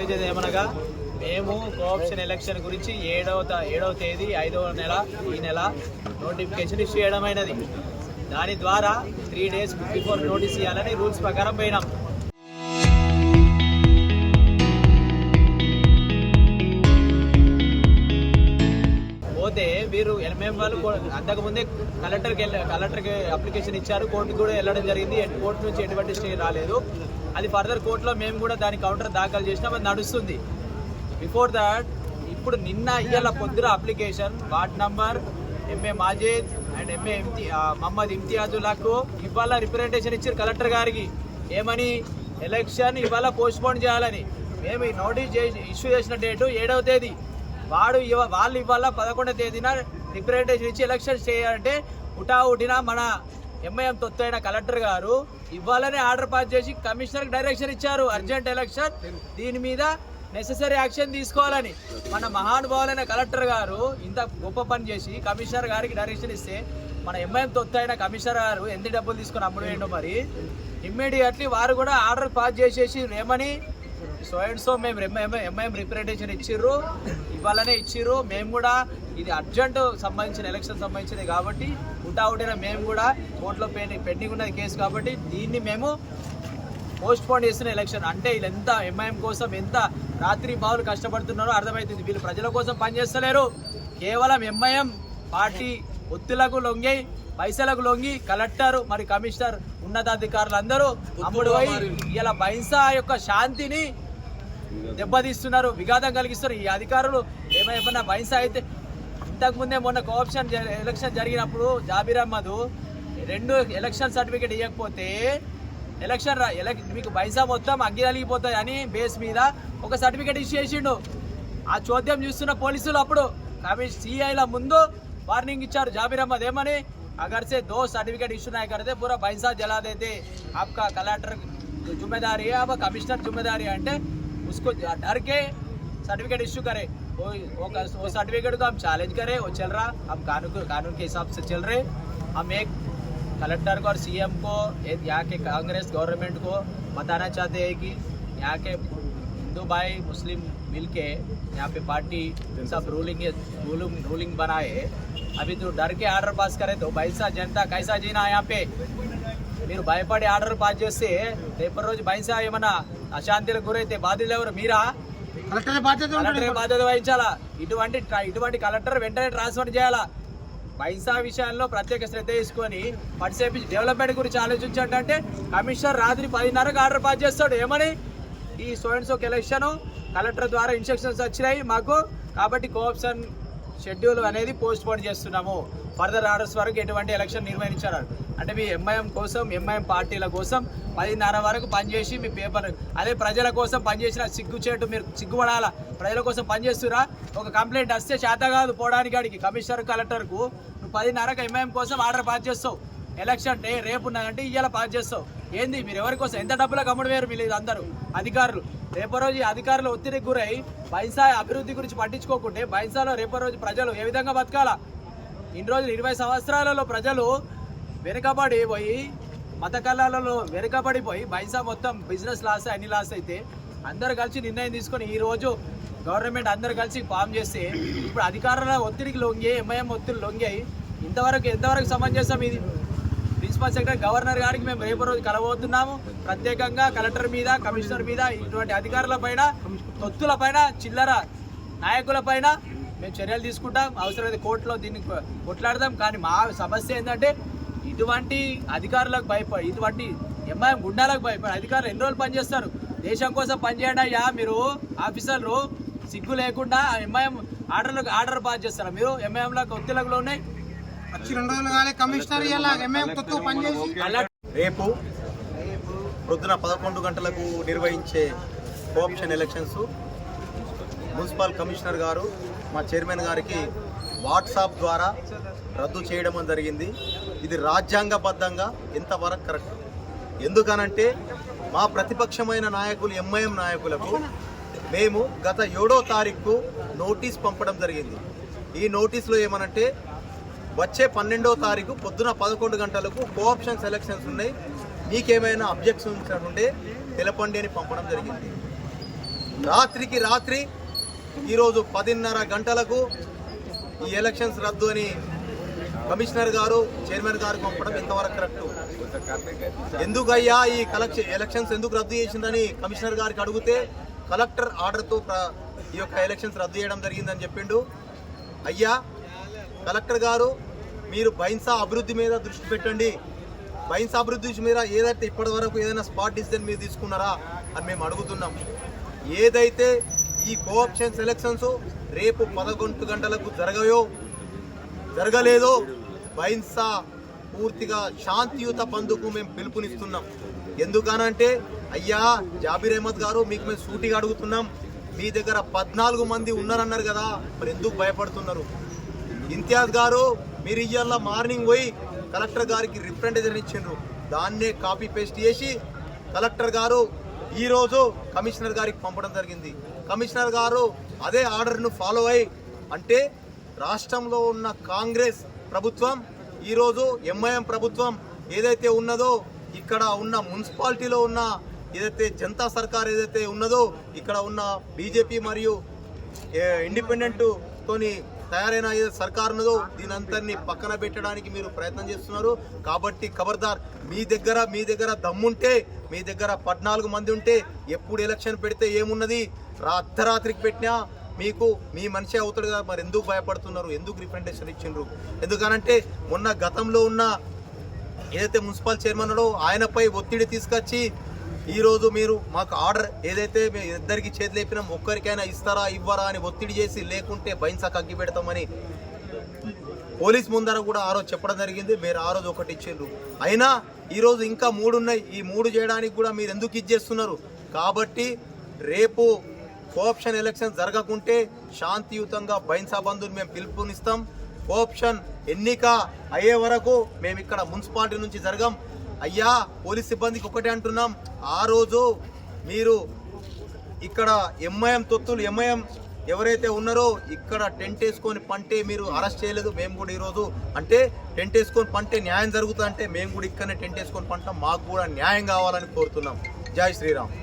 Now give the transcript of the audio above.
తెలియజేది ఏమనగా మేము cooption election గురించి 7వ తేదీ 5వ నెల ఈ నెల నోటిఫికేషన్ ఇష్యూ చేయడమైనది. దాని ద్వారా 3 days బిఫోర్ నోటీస్ ఇవ్వాలని రూల్స్ ప్రకారం పోయినాం. పోతే వీరు ఎంఎం వాళ్ళు అంతకుముందే కలెక్టర్కి అప్లికేషన్ ఇచ్చారు. కోర్టుకు కూడా వెళ్ళడం జరిగింది. కోర్టు నుంచి ఎటువంటి స్టే రాలేదు. అది ఫర్దర్ కోర్టులో మేము కూడా దాని కౌంటర్ దాఖలు చేసినాం. అది నడుస్తుంది. బిఫోర్ దాట్ ఇప్పుడు ఇవాళ పొద్దున application ward number MA Majid and MA Mohammed ఇమ్తియాజుల్లాకు ఇవాళ రిప్రజెంటేషన్ ఇచ్చారు కలెక్టర్ గారికి. ఏమని? ఎలక్షన్ ఇవాళ పోస్ట్పోన్ చేయాలని. మేము ఈ నోటీస్ ఇష్యూ చేసిన డేటు 7వ తేదీ. వాళ్ళు ఇవాళ 11వ తేదీన రిప్రజెంటేషన్ ఇచ్చి ఎలక్షన్ చేయాలంటే ఉటావుటిన మన ఎంఐఎం తొత్తైన కలెక్టర్ గారు ఇవ్వాలనే ఆర్డర్ పాస్ చేసి కమిషనర్కి డైరెక్షన్ ఇచ్చారు. అర్జెంట్ ఎలక్షన్, దీని మీద నెసెసరీ యాక్షన్ తీసుకోవాలని. మన మహానుభావులైన కలెక్టర్ గారు ఇంత గొప్ప పని చేసి కమిషనర్ గారికి డైరెక్షన్ ఇస్తే మన ఎంఐఎం తొత్తైన కమిషనర్ గారు ఎంత డబ్బులు తీసుకొని అమ్ముడు వేయండి. మరి ఇమ్మీడియట్లీ వారు కూడా ఆర్డర్ పాస్ చేసేసి ఏమని సో మేము ఎంఐఎం రిప్రజెంటేషన్ ఇచ్చిర్రు, ఇవ్వాలనే ఇచ్చిర్రు. మేము కూడా ఇది అర్జెంట్ సంబంధించిన ఎలక్షన్ సంబంధించింది కాబట్టి ఉటావుటిన మేము కూడా కోర్టులో పెండింగ్ ఉన్నది కేసు కాబట్టి దీన్ని మేము పోస్ట్ పోన్ చేస్తున్న ఎలక్షన్. అంటే వీళ్ళు ఎంత ఎంఐఎం కోసం ఎంత రాత్రి బావులు కష్టపడుతున్నారో అర్థమవుతుంది. వీళ్ళు ప్రజల కోసం పనిచేస్తలేరు. కేవలం ఎంఐఎం పార్టీ ఒత్తులకు లొంగి పైసలకు లొంగి కలెక్టర్ మరి కమిషనర్ ఉన్నతాధికారులు అందరూ అమ్ముడు పోయి ఇలా బైన్సా యొక్క శాంతిని దెబ్బతీస్తున్నారు, విఘాతం కలిగిస్తున్నారు. ఈ అధికారులు ఏమైనా బైన్సా అయితే ఇంతకుముందే మొన్న కోఆప్షన్ ఎలక్షన్ జరిగినప్పుడు జాబీర్ అహ్మద్ 2 ఎలక్షన్ సర్టిఫికేట్ ఇవ్వకపోతే మీకు బైన్సా మొత్తం అగ్గి కలిగిపోతాయి అని బేస్ మీద ఒక సర్టిఫికేట్ ఇష్యూ చేసిండు. ఆ చోద్యం చూస్తున్న పోలీసులు అప్పుడు సిఐల ముందు వార్నింగ్ ఇచ్చారు జాబీర్ అహ్మద్. ఏమని? अगर से 2 सर्टिफिकेट इशू नहीं करते पूरा पैसा जला देते, आपका कलेक्टर जिम्मेदारी है, अब कमिश्नर जिम्मेदारी है. उसको डर के सर्टिफिकेट इशू करे. वो सर्टिफिकेट को हम चैलेंज करें, वो चल रहा. हम कानून के हिसाब से चल रहे. हम एक कलेक्टर को और सीएम को यहाँ के कांग्रेस गवर्नमेंट को बताना चाहते हैं कि यहाँ के हिंदू भाई मुस्लिम मिल के यहाँ पे पार्टी सब रूलिंग बनाए. अभी तो डर के आर्डर पास करे तो బైన్సా जनता कैसा जीना यहाँ पे? మీరు భయపడి ఆర్డర్ పాస్ చేస్తే రేపటి రోజు బైన్సా ఏమన్నా అశాంతిలకు గురైతే బాధ్యులు ఎవరు? మీరా? కలెక్టర్ బాధ్యత వహించాలా. ఇటువంటి కలెక్టర్ వెంటనే ట్రాన్స్ఫర్ చేయాలా. బైన్సా విషయాల్లో ప్రత్యేక శ్రద్ధ తీసుకొని పడిసేపి డెవలప్మెంట్ గురించి ఆలోచించంటే కమిషనర్ రాత్రి 10:30కి ఆర్డర్ పాస్ చేస్తాడు. ఏమని? ఈ సోయన్సోక్ ఎలక్షన్ కలెక్టర్ ద్వారా ఇన్స్ట్రక్షన్స్ వచ్చినాయి మాకు, కాబట్టి కోఆప్షన్ షెడ్యూల్ అనేది పోస్ట్ పోన్ చేస్తున్నాము. ఫర్దర్ ఆర్డర్స్ వరకు ఎటువంటి ఎలక్షన్ నిర్వహించారు అంటే మీ ఎంఐఎం కోసం ఎంఐఎం పార్టీల కోసం 10:30 వరకు పనిచేసి మీ పేపర్ అదే ప్రజల కోసం పనిచేసిన సిగ్గుచేటు. మీరు సిగ్గుపడాలా. ప్రజల కోసం పనిచేస్తురా? ఒక కంప్లైంట్ వస్తే చేత కాదు పోవడానికి అడిగి కమిషనర్ కలెక్టర్కు నువ్వు 10:30కి ఎంఐఎం కోసం ఆర్డర్ పాస్ చేస్తావు. ఎలక్షన్ డే రేపు ఉన్నదంటే ఇవాళ పాస్ చేస్తావు. ఏంది మీరు ఎవరి కోసం ఎంత డబ్బులకు అమ్ముడు వేరు మీరు అందరూ అధికారులు? రేపో రోజు అధికారులు ఒత్తిడికి గురై బైన్సా అభివృద్ధి గురించి పట్టించుకోకుంటే బైన్సాలో రేపో రోజు ప్రజలు ఏ విధంగా బతకాలా? ఇన్ని రోజులు 20 సంవత్సరాలలో ప్రజలు వెనుకబడిపోయి మత కళలలో వెనుకబడిపోయి బైన్సా మొత్తం బిజినెస్ లాస్ అన్ని లాస్ అయితే అందరు కలిసి నిర్ణయం తీసుకొని ఈరోజు గవర్నమెంట్ అందరు కలిసి ఫామ్ చేస్తే ఇప్పుడు అధికారుల ఒత్తిడికి లొంగి ఎంఐఎం ఒత్తిడి లొంగి ఎంతవరకు సమంజసం ఇది? ప్రిన్సిపల్ సెక్రటరీ గవర్నర్ గారికి మేము రేపు రోజు కలబోతున్నాము. ప్రత్యేకంగా కలెక్టర్ మీద కమిషనర్ మీద ఇటువంటి అధికారుల పైన తొత్తుల పైన చిల్లర నాయకుల పైన మేము చర్యలు తీసుకుంటాం. అవసరమైతే కోర్టులో దీన్ని కొట్లాడదాం. కానీ మా సమస్య ఏంటంటే ఇటువంటి అధికారులకు భయపడి ఇటువంటి ఎంఐఎం గుండాలకు భయపడి అధికారులు ఎన్ని రోజులు పనిచేస్తారు? దేశం కోసం పనిచేయండి అయ్యా. మీరు ఆఫీసర్లు సిగ్గు లేకుండా ఎంఐఎం ఆర్డర్ పాస్ చేస్తారా? మీరు ఎంఐఎంలకు ఒత్తిళ్లలో ఉన్నాయి. రేపు పొద్దున 11 గంటలకు నిర్వహించే కోఆప్షన్ ఎలక్షన్స్ మున్సిపల్ కమిషనర్ గారు మా చైర్మన్ గారికి వాట్సాప్ ద్వారా రద్దు చేయడం జరిగింది. ఇది రాజ్యాంగబద్ధంగా ఎంతవరకు కరెక్ట్? ఎందుకనంటే మా ప్రతిపక్షమైన నాయకులు ఎంఐఎం నాయకులకు మేము గత 7వ తారీఖు నోటీస్ పంపడం జరిగింది. ఈ నోటీసులో ఏమనంటే వచ్చే 12వ తారీఖు పొద్దున 11 గంటలకు కోఆప్షన్ ఎలక్షన్స్ ఉన్నాయి, మీకేమైనా అబ్జెక్షన్స్ ఉంటే తెలపండి అని పంపడం జరిగింది. రాత్రికి రాత్రి ఈరోజు 10:30 గంటలకు ఈ ఎలక్షన్స్ రద్దు అని కమిషనర్ గారు చైర్మన్ గారు పంపడం ఎంతవరకు కరెక్ట్? ఎందుకయ్యా ఈ ఎలక్షన్స్ ఎందుకు రద్దు చేసిందని కమిషనర్ గారికి అడిగితే కలెక్టర్ ఆర్డర్తో ఈ యొక్క ఎలక్షన్స్ రద్దు చేయడం జరిగిందని చెప్పిండు. అయ్యా కలెక్టర్ గారు, మీరు బైన్సా అభివృద్ధి మీద దృష్టి పెట్టండి. బైన్సా అభివృద్ధి మీద ఏదైతే ఇప్పటి వరకు ఏదైనా స్పాట్ డిసిజన్ మీరు తీసుకున్నారా అని మేము అడుగుతున్నాం. ఏదైతే ఈ కోఆప్షన్స్ ఎలక్షన్స్ రేపు 11 గంటలకు జరగలేదో బైన్సా పూర్తిగా శాంతియుత బంద్కు మేము పిలుపునిస్తున్నాం. ఎందుకనంటే అయ్యా జాబీర్ అహ్మద్ గారు, మీకు మేము సూటిగా అడుగుతున్నాం, మీ దగ్గర 14 మంది ఉన్నారన్నారు కదా, మరి ఎందుకు భయపడుతున్నారు? ఇంతియాజ్ గారు, మీరు ఇవాళ మార్నింగ్ పోయి కలెక్టర్ గారికి రిప్రజెంటేషన్ ఇచ్చిండ్రు, దాన్నే కాపీ పేస్ట్ చేసి కలెక్టర్ గారు ఈరోజు కమిషనర్ గారికి పంపడం జరిగింది. కమిషనర్ గారు అదే ఆర్డర్ను ఫాలో అయ్యి, అంటే రాష్ట్రంలో ఉన్న కాంగ్రెస్ ప్రభుత్వం ఈరోజు ఎంఐఎం ప్రభుత్వం ఏదైతే ఉన్నదో, ఇక్కడ ఉన్న మున్సిపాలిటీలో ఉన్న ఏదైతే జనతా సర్కార్ ఏదైతే ఉన్నదో, ఇక్కడ ఉన్న బీజేపీ మరియు ఇండిపెండెంట్ తోని తయారైన ఏదైతే సర్కార్ ఉన్నదో దీనంతరిని పక్కన పెట్టడానికి మీరు ప్రయత్నం చేస్తున్నారు. కాబట్టి ఖబర్దార్, మీ దగ్గర దమ్ముంటే, మీ దగ్గర 14 మంది ఉంటే ఎప్పుడు ఎలక్షన్ పెడితే ఏమున్నది, అర్ధరాత్రికి పెట్టినా మీకు మీ మనిషి అవుతాడు కదా, మరి ఎందుకు భయపడుతున్నారు? ఎందుకు రిప్రజెంటేషన్ ఇచ్చిండ్రు? ఎందుకనంటే మొన్న గతంలో ఉన్న ఏదైతే మున్సిపల్ చైర్మన్ ఉన్నాడో ఆయనపై ఒత్తిడి తీసుకొచ్చి ఈరోజు మీరు మాకు ఆర్డర్ ఏదైతే మేము ఇద్దరికి చేతులు లేపినాం, ఒక్కరికైనా ఇస్తారా ఇవ్వరా అని ఒత్తిడి చేసి, లేకుంటే బైన్సా కగ్గి పెడతామని పోలీస్ ముందర కూడా ఆ రోజు చెప్పడం జరిగింది. మీరు ఆ రోజు ఒకటి ఇచ్చిండ్రు. అయినా ఈరోజు ఇంకా 3 ఉన్నాయి. ఈ 3 చేయడానికి కూడా మీరు ఎందుకు ఇచ్చేస్తున్నారు? కాబట్టి రేపు కోఆప్షన్ ఎలక్షన్ జరగకుంటే శాంతియుతంగా బైన్సా బంధుని మేము పిలుపునిస్తాం. కోఆప్షన్ ఎన్నిక అయ్యే వరకు మేము ఇక్కడ మున్సిపాలిటీ నుంచి జరగం. అయ్యా పోలీస్ సిబ్బందికి ఒకటే అంటున్నాం, ఆ రోజు మీరు ఇక్కడ ఎంఐఎం ఎవరైతే ఉన్నారో ఇక్కడ టెంట్ వేసుకొని పంటే మీరు అరెస్ట్ చేయలేదు. మేము కూడా ఈరోజు అంటే టెంట్ వేసుకొని పంటే న్యాయం జరుగుతుందంటే మేము కూడా ఇక్కడనే టెంట్ వేసుకొని పంటాం. మాకు కూడా న్యాయం కావాలని కోరుతున్నాం. జై శ్రీరామ్.